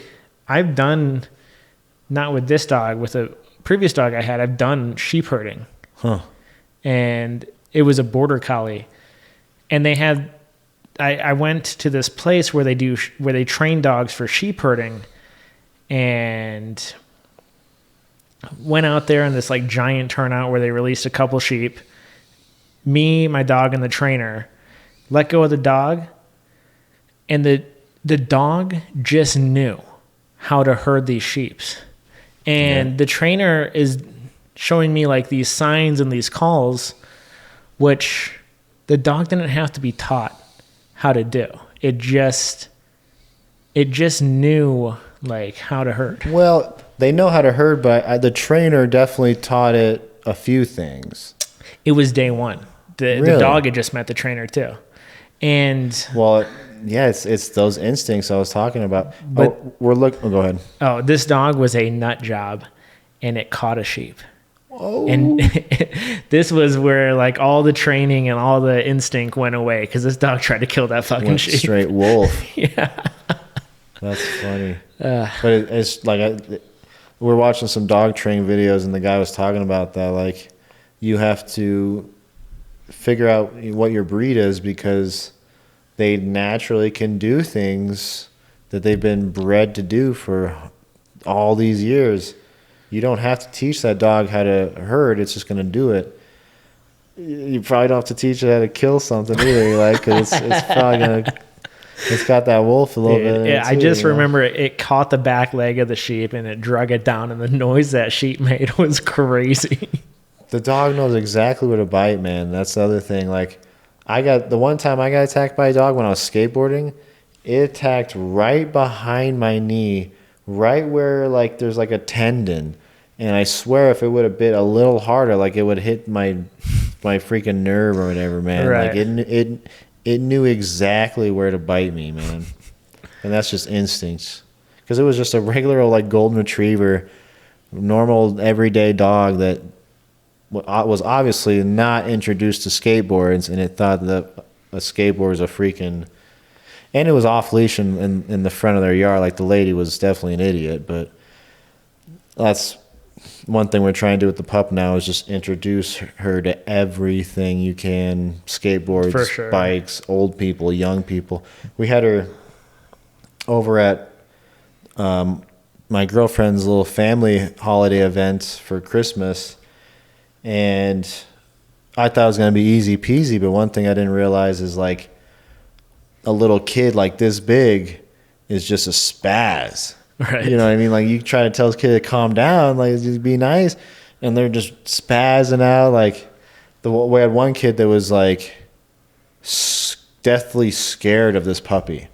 [SPEAKER 1] I've done, not with this dog, with a previous dog I had, I've done sheep herding.
[SPEAKER 2] Huh.
[SPEAKER 1] And it was a border collie. And they had, I went to this place where they train dogs for sheep herding, and went out there in this like giant turnout where they released a couple sheep. Me, my dog, and the trainer let go of the dog, and the dog just knew how to herd these sheep. And the trainer is showing me like these signs and these calls, which the dog didn't have to be taught how to do. It just knew like how to herd.
[SPEAKER 2] Well, they know how to herd, but the trainer definitely taught it a few things.
[SPEAKER 1] It was day one. The dog had just met the trainer too. And
[SPEAKER 2] well, yeah, it's those instincts I was talking about. But go ahead.
[SPEAKER 1] Oh, this dog was a nut job, and it caught a sheep.
[SPEAKER 2] Oh.
[SPEAKER 1] And this was where like all the training and all the instinct went away, because this dog tried to kill that fucking sheep.
[SPEAKER 2] Straight wolf.
[SPEAKER 1] Yeah.
[SPEAKER 2] That's funny. But it's like we're watching some dog training videos, and the guy was talking about that. Like, you have to figure out what your breed is, because they naturally can do things that they've been bred to do for all these years. You don't have to teach that dog how to herd. It's just going to do it. You probably don't have to teach it how to kill something either. Like, 'cause it's probably going to... It's got that wolf a little bit.
[SPEAKER 1] Yeah, I just remember it caught the back leg of the sheep, and it drug it down, and the noise that sheep made was crazy.
[SPEAKER 2] The dog knows exactly where to bite, man. That's the other thing. Like, the one time I got attacked by a dog when I was skateboarding, it attacked right behind my knee, right where like there's like a tendon. And I swear if it would have bit a little harder, like it would hit my freaking nerve or whatever, man.
[SPEAKER 1] Right.
[SPEAKER 2] Like it knew exactly where to bite me, man. And that's just instincts. Because it was just a regular old like golden retriever, normal everyday dog that was obviously not introduced to skateboards, and it thought that a skateboard was a freaking... And it was off leash in the front of their yard. Like, the lady was definitely an idiot, but that's one thing we're trying to do with the pup now, is just introduce her to everything you can. Skateboards,
[SPEAKER 1] For sure.
[SPEAKER 2] Bikes, old people, young people. We had her over at my girlfriend's little family holiday event for Christmas, and I thought it was going to be easy peasy, but one thing I didn't realize is like a little kid like this big is just a spaz.
[SPEAKER 1] Right.
[SPEAKER 2] You know what I mean? Like, you try to tell this kid to calm down, like, just be nice, and they're just spazzing out. Like, we had one kid that was like deathly scared of this puppy.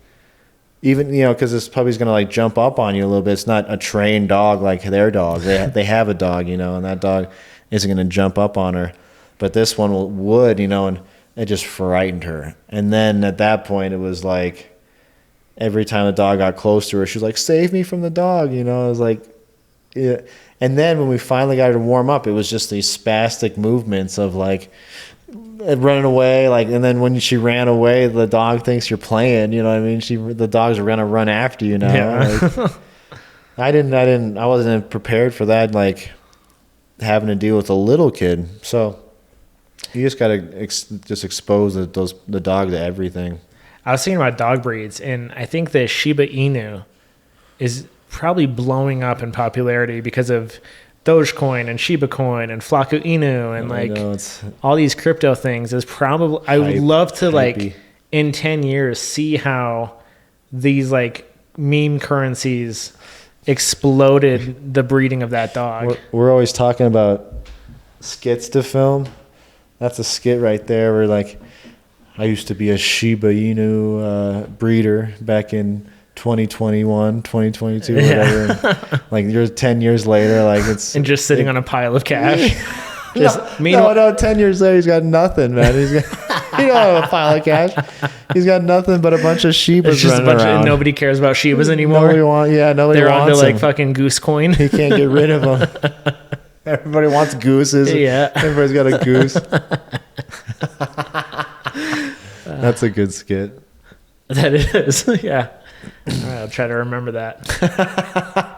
[SPEAKER 2] Even, because this puppy's going to like jump up on you a little bit. It's not a trained dog like their dog. They have a dog, and that dog isn't going to jump up on her. But this one would, and it just frightened her. And then at that point, it was like, every time the dog got close to her, she was like, "Save me from the dog," you know. I was like, yeah. And then when we finally got her to warm up, it was just these spastic movements of like running away, like, and then when she ran away, the dog thinks you're playing, you know what I mean? The dogs are gonna run after you now.
[SPEAKER 1] Yeah.
[SPEAKER 2] Like, I wasn't prepared for that, like having to deal with a little kid. So you just gotta just expose the dog to everything.
[SPEAKER 1] I was thinking about dog breeds, and I think the Shiba Inu is probably blowing up in popularity because of Dogecoin and Shiba Coin and Flacco Inu and all these crypto things. Is probably I would love to like in 10 years see how these like meme currencies exploded the breeding of that dog.
[SPEAKER 2] We're always talking about skits to film. That's a skit right there where like I used to be a Shiba Inu breeder back in 2021, 2022, whatever. And, like you're 10 years later, like it's
[SPEAKER 1] and just sitting on a pile of cash.
[SPEAKER 2] No, 10 years later, he's got nothing, man. He's got, you don't have a pile of cash. He's got nothing but a bunch of Shibas running around.
[SPEAKER 1] Nobody cares about Shibas anymore.
[SPEAKER 2] Nobody wants
[SPEAKER 1] They're
[SPEAKER 2] wants
[SPEAKER 1] onto like
[SPEAKER 2] them.
[SPEAKER 1] fucking goose coin.
[SPEAKER 2] He can't get rid of them. Everybody wants gooses.
[SPEAKER 1] Yeah.
[SPEAKER 2] Everybody's got a goose. That's a good skit.
[SPEAKER 1] That is, yeah. All right, I'll try to remember that.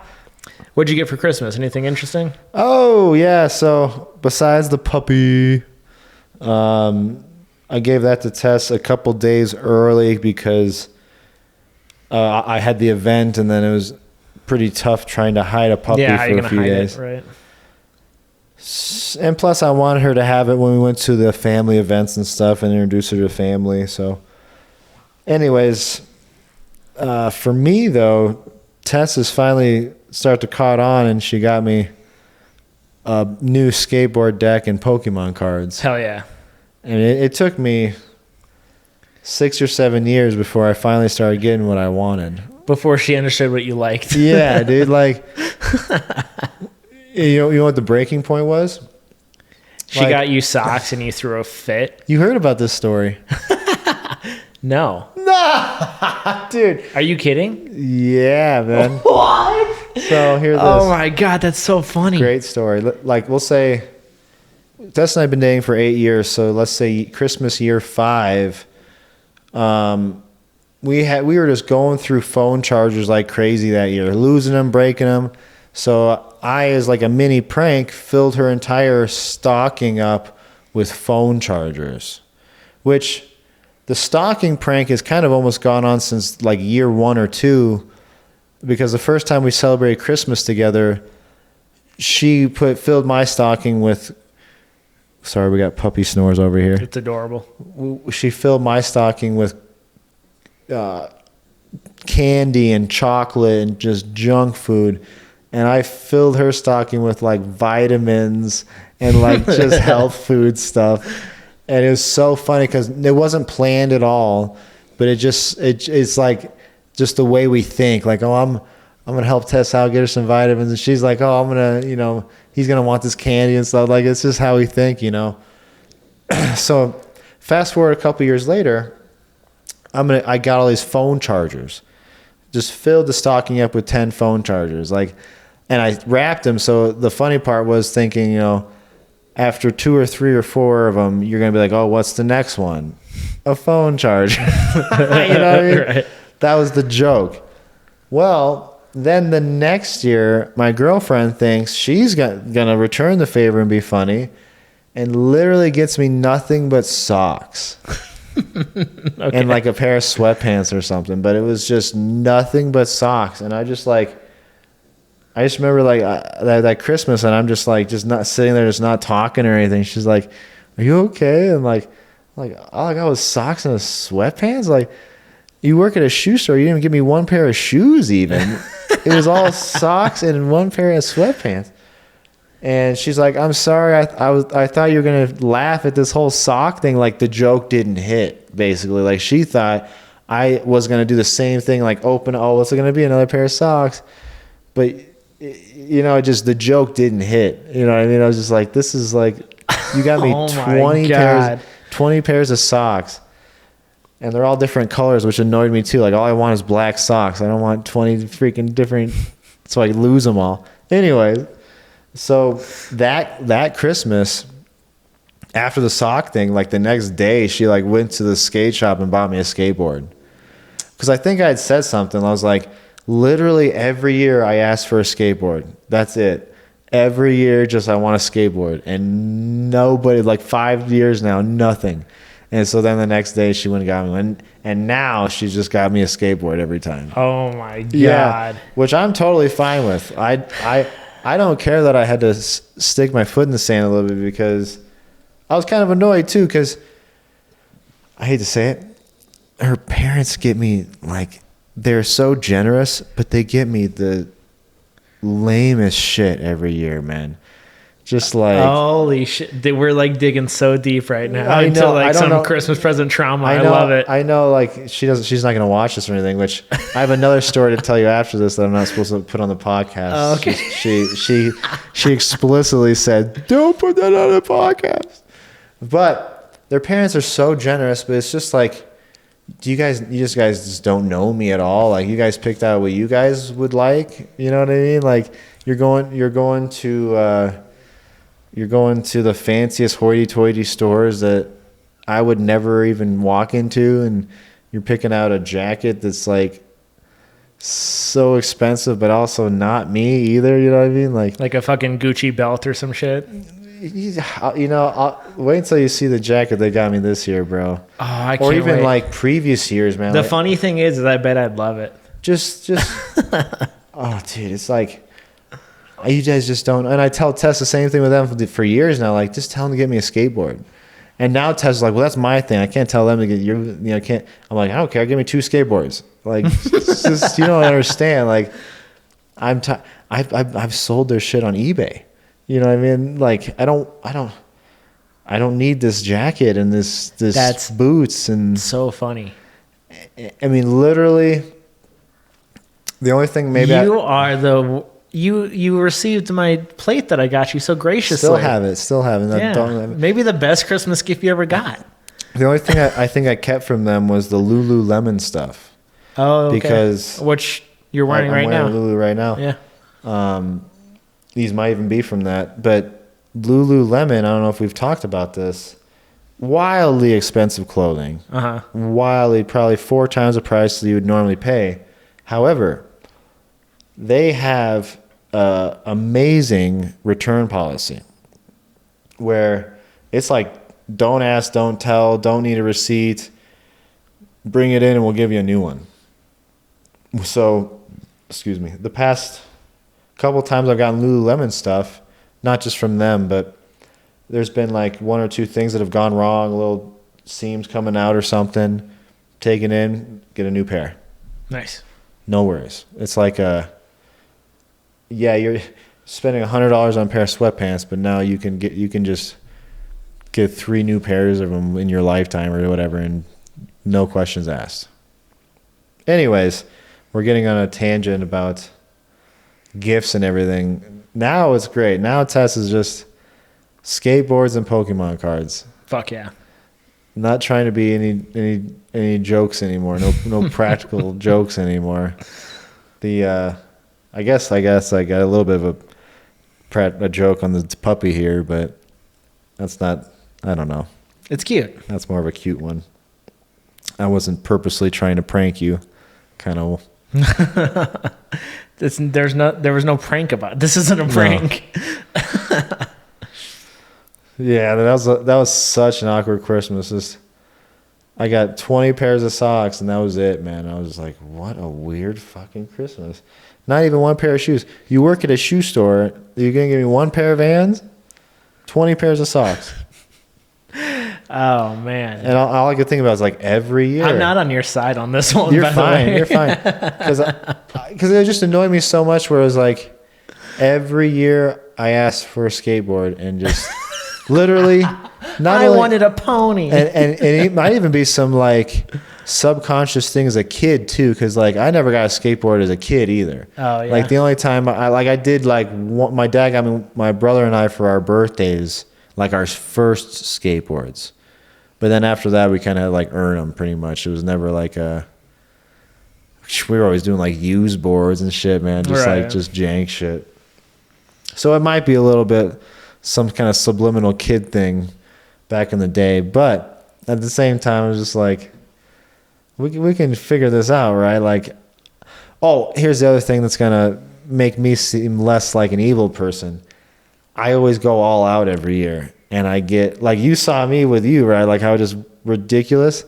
[SPEAKER 1] What'd you get for Christmas? Anything interesting?
[SPEAKER 2] Oh, yeah. So besides the puppy, I gave that to Tess a couple days early because I had the event, and then it was pretty tough trying to hide a puppy for a few days.
[SPEAKER 1] Right.
[SPEAKER 2] And plus, I wanted her to have it when we went to the family events and stuff and introduce her to the family. So anyways, for me, though, Tess is finally start to caught on, and she got me a new skateboard deck and Pokemon cards.
[SPEAKER 1] Hell yeah.
[SPEAKER 2] And it took me 6 or 7 years before I finally started getting what I wanted.
[SPEAKER 1] Before she understood what you liked.
[SPEAKER 2] Yeah, dude. Like, you know what the breaking point was?
[SPEAKER 1] She got you socks and you threw a fit.
[SPEAKER 2] You heard about this story.
[SPEAKER 1] No.
[SPEAKER 2] Dude.
[SPEAKER 1] Are you kidding?
[SPEAKER 2] Yeah, man.
[SPEAKER 1] What?
[SPEAKER 2] So here's this.
[SPEAKER 1] Oh my God, that's so funny.
[SPEAKER 2] Great story. Like, we'll say, Tess and I have been dating for 8 years, so let's say Christmas year 5, we were just going through phone chargers like crazy that year, losing them, breaking them. So I, as like a mini prank, filled her entire stocking up with phone chargers, which the stocking prank has kind of almost gone on since like year 1 or 2, because the first time we celebrated Christmas together, she filled my stocking with, sorry, we got puppy snores over here.
[SPEAKER 1] It's adorable.
[SPEAKER 2] She filled my stocking with candy and chocolate and just junk food. And I filled her stocking with like vitamins and like just health food stuff. And it was so funny because it wasn't planned at all, but it's like just the way we think. Like, oh, I'm gonna help Tess out, get her some vitamins, and she's like, oh, I'm gonna, he's gonna want this candy and stuff. Like, it's just how we think, So fast forward a couple years later, I got all these phone chargers, just filled the stocking up with 10 phone chargers, and I wrapped them. So the funny part was thinking, after 2 or 3 or 4 of them, you're going to be like, oh, what's the next one? A phone charger. You know what I mean?
[SPEAKER 1] Right.
[SPEAKER 2] That was the joke. Well, then the next year, my girlfriend thinks she's going to return the favor and be funny, and literally gets me nothing but socks. Okay. And like a pair of sweatpants or something. But it was just nothing but socks. And I just remember that Christmas, and I'm just not sitting there, just not talking or anything. She's like, "Are you okay?" And all I got was socks and sweatpants. Like, you work at a shoe store, you didn't even give me one pair of shoes even. It was all socks and one pair of sweatpants. And she's like, "I'm sorry. I thought you were gonna laugh at this whole sock thing. Like, the joke didn't hit. Basically, like, she thought I was gonna do the same thing. Like, what's it gonna be? Another pair of socks?" But just the joke didn't hit. You know what I mean? I was just like, this is like, you got me 20 pairs of socks. And they're all different colors, which annoyed me too. Like, all I want is black socks. I don't want 20 freaking different, so I lose them all. Anyways, so that Christmas, after the sock thing, like the next day, she like went to the skate shop and bought me a skateboard. Because I think I had said something. I was like, literally every year I ask for a skateboard. That's it. Every year, just I want a skateboard. And nobody, like 5 years now, nothing. And so then the next day she went and got me one. And now she's just got me a skateboard every time.
[SPEAKER 1] Oh my God.
[SPEAKER 2] Yeah, which I'm totally fine with. I don't care that I had to stick my foot in the sand a little bit, because I was kind of annoyed too, because I hate to say it, her parents get me, like, they're so generous, but they get me the lamest shit every year, man. Just like,
[SPEAKER 1] holy shit, we're like digging so deep right now
[SPEAKER 2] I
[SPEAKER 1] into
[SPEAKER 2] know,
[SPEAKER 1] like
[SPEAKER 2] I don't
[SPEAKER 1] some
[SPEAKER 2] know.
[SPEAKER 1] Christmas present trauma.
[SPEAKER 2] I
[SPEAKER 1] I love it.
[SPEAKER 2] I know, like, she's not gonna watch this or anything. Which I have another story to tell you after this that I'm not supposed to put on the podcast.
[SPEAKER 1] Oh, okay.
[SPEAKER 2] She explicitly said, "Don't put that on the podcast." But their parents are so generous. But it's just like, you guys just don't know me at all. Like, you guys picked out what you guys would like. You know what I mean? Like, you're going to the fanciest hoity-toity stores that I would never even walk into, and you're picking out a jacket that's like so expensive, but also not me either. You know what I mean?
[SPEAKER 1] Like a fucking Gucci belt or some shit.
[SPEAKER 2] I'll wait until you see the jacket they got me this year, bro.
[SPEAKER 1] Oh, I can't
[SPEAKER 2] Or even
[SPEAKER 1] wait.
[SPEAKER 2] like previous years, man.
[SPEAKER 1] The
[SPEAKER 2] Like,
[SPEAKER 1] funny thing is I bet I'd love it.
[SPEAKER 2] just oh, dude, it's like, you guys just don't. And I tell Tess the same thing with them for years now. Like, just tell them to get me a skateboard. And now Tess is like, well, that's my thing. I can't tell them to get can't. I'm like, I don't care. Give me 2 skateboards. Like, it's just, you don't understand. Like, I've sold their shit on eBay. You know what I mean? Like, I don't need this jacket and this
[SPEAKER 1] That's
[SPEAKER 2] boots and.
[SPEAKER 1] So funny.
[SPEAKER 2] I mean, literally, the only thing maybe
[SPEAKER 1] You received my plate that I got you so graciously.
[SPEAKER 2] Still have it.
[SPEAKER 1] Yeah. Maybe the best Christmas gift you ever got.
[SPEAKER 2] The only thing I think I kept from them was the Lululemon stuff.
[SPEAKER 1] Oh, okay.
[SPEAKER 2] Because
[SPEAKER 1] which you're wearing right now.
[SPEAKER 2] I'm wearing Lulu right now.
[SPEAKER 1] Yeah.
[SPEAKER 2] These might even be from that. But Lululemon, I don't know if we've talked about this, wildly expensive clothing.
[SPEAKER 1] Uh-huh.
[SPEAKER 2] Wildly, probably 4 times the price that you would normally pay. However, they have an amazing return policy where it's like, don't ask, don't tell, don't need a receipt, bring it in and we'll give you a new one. So, excuse me, the past couple times I've gotten Lululemon stuff, not just from them, but there's been like 1 or 2 things that have gone wrong, little seams coming out or something, take it in, get a new pair.
[SPEAKER 1] Nice.
[SPEAKER 2] No worries. It's like you're spending $100 on a pair of sweatpants, but now you can just get 3 new pairs of them in your lifetime or whatever, and no questions asked. Anyways, we're getting on a tangent about gifts and everything. Now it's great. Now Tess is just skateboards and Pokemon cards.
[SPEAKER 1] Fuck yeah.
[SPEAKER 2] Not trying to be any jokes anymore. No practical jokes anymore. I guess I got a little bit of a joke on the puppy here, but that's not. I don't know.
[SPEAKER 1] It's cute.
[SPEAKER 2] That's more of a cute one. I wasn't purposely trying to prank you. Kind of.
[SPEAKER 1] There was no prank about it. This isn't a prank.
[SPEAKER 2] No. Yeah, that was such an awkward Christmas. I got 20 pairs of socks and that was it, man. I was like, what a weird fucking Christmas. Not even 1 pair of shoes. You work at a shoe store, you're gonna give me 1 pair of Vans, 20 pairs of socks.
[SPEAKER 1] Oh man.
[SPEAKER 2] And all I could think about is like every year.
[SPEAKER 1] I'm not on your side on this one.
[SPEAKER 2] You're
[SPEAKER 1] by
[SPEAKER 2] fine.
[SPEAKER 1] the way.
[SPEAKER 2] You're fine. Because it just annoyed me so much. Where it was like every year I asked for a skateboard and just literally.
[SPEAKER 1] I wanted a pony.
[SPEAKER 2] And it might even be some like subconscious thing as a kid too, because like I never got a skateboard as a kid either.
[SPEAKER 1] Oh yeah.
[SPEAKER 2] Like the only time I did like my dad got me, my brother and I for our birthdays, like our first skateboards. But then after that, we kind of like earn them pretty much. It was never like we were always doing like used boards and shit, man. Just like just jank shit. So it might be a little bit some kind of subliminal kid thing back in the day, but at the same time, I was just like, we can figure this out, right? Like, oh, here's the other thing that's gonna make me seem less like an evil person. I always go all out every year, and I get like you saw me with you, right? Like how just ridiculous.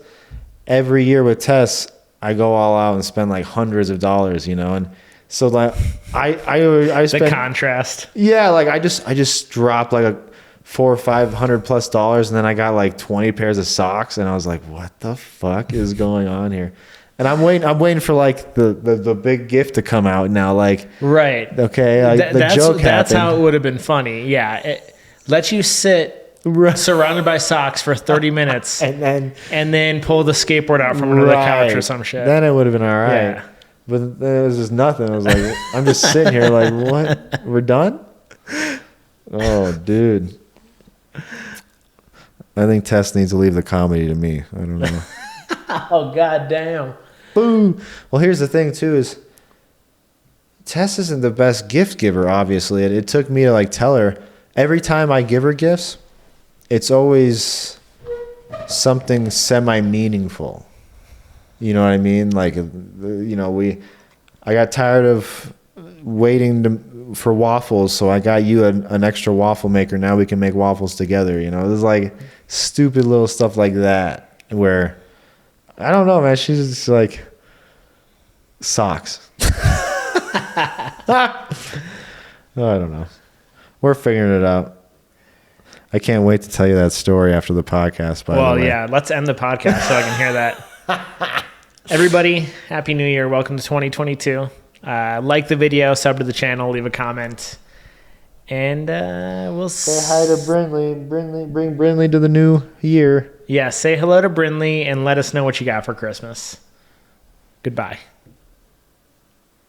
[SPEAKER 2] Every year with Tess, I go all out and spend like hundreds of dollars, you know, and so like I spend
[SPEAKER 1] the contrast.
[SPEAKER 2] Yeah, like I just dropped like a $400 or $500+ and then I got like 20 pairs of socks, and I was like, what the fuck is going on here? And I'm waiting for like the big gift to come out now, like
[SPEAKER 1] right.
[SPEAKER 2] Okay, like the joke happened.
[SPEAKER 1] That's how it would have been funny. Yeah, it lets you sit surrounded by socks for 30 minutes
[SPEAKER 2] and then
[SPEAKER 1] pull the skateboard out from under the couch or some shit.
[SPEAKER 2] Then it would have been all right.
[SPEAKER 1] Yeah.
[SPEAKER 2] But it was just nothing. I was like, I'm just sitting here like, what? We're done? Oh, dude. I think Tess needs to leave the comedy to me. I don't know.
[SPEAKER 1] Oh, goddamn.
[SPEAKER 2] Boo. Well, here's the thing, too, is Tess isn't the best gift giver, obviously. It took me to, like, tell her. Every time I give her gifts, it's always something semi-meaningful. You know what I mean? Like, you know, I got tired of waiting for waffles, so I got you an extra waffle maker. Now we can make waffles together. You know, there's like stupid little stuff like that where I don't know, man. She's just like socks. I don't know. We're figuring it out. I can't wait to tell you that story after the podcast.
[SPEAKER 1] Well, yeah, let's end the podcast so I can hear that. Everybody, Happy New Year. Welcome to 2022. Like the video, sub to the channel, leave a comment. And we'll
[SPEAKER 2] say hi to Brinley. Bring Brinley to the new year.
[SPEAKER 1] Yeah, say hello to Brinley and let us know what you got for Christmas. Goodbye.